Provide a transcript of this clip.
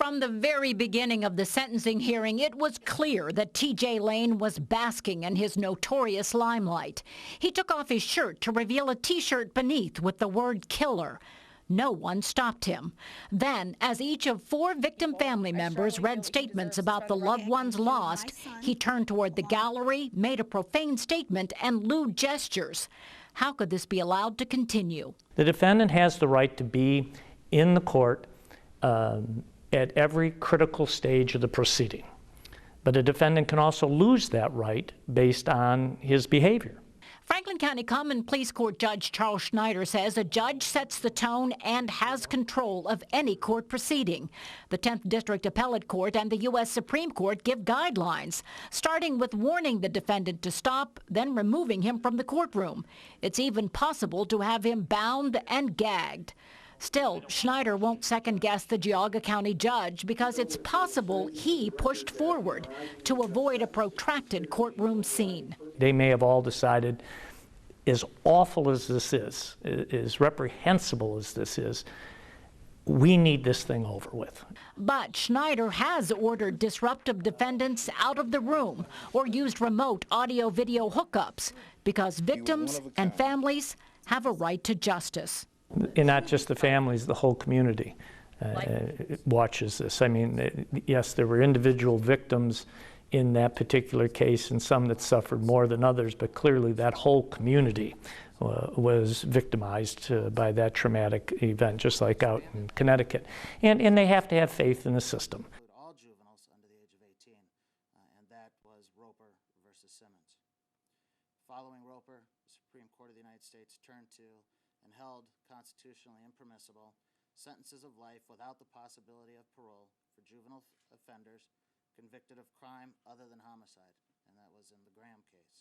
From the very beginning of the sentencing hearing, it was clear that T.J. Lane was basking in his notorious limelight. He took off his shirt to reveal a T-shirt beneath with the word killer. No one stopped him. Then, as each of 4 victim family members read statements about the loved ones lost, he turned toward the gallery, made a profane statement, and lewd gestures. How could this be allowed to continue? The defendant has the right to be in the court at every critical stage of the proceeding. But a defendant can also lose that right based on his behavior. Franklin County Common Pleas Court Judge Charles Schneider says a judge sets the tone and has control of any court proceeding. The 10th District Appellate Court and the U.S. Supreme Court give guidelines, starting with warning the defendant to stop, then removing him from the courtroom. It's even possible to have him bound and gagged. Still, Schneider won't second-guess the Geauga County judge because it's possible he pushed forward to avoid a protracted courtroom scene. They may have all decided, as awful as this is, as reprehensible as this is, we need this thing over with. But Schneider has ordered disruptive defendants out of the room or used remote audio-video hookups because victims and families have a right to justice. And not just the families, the whole community watches this. I mean, yes, there were individual victims in that particular case and some that suffered more than others, but clearly that whole community was victimized by that traumatic event, just like out in Connecticut. And they have to have faith in the system. All juveniles under the age of 18, and that was Roper versus Simmons. Following Roper, the Supreme Court of the United States turned to and held constitutionally impermissible sentences of life without the possibility of parole for juvenile offenders convicted of crime other than homicide, and that was in the Graham case.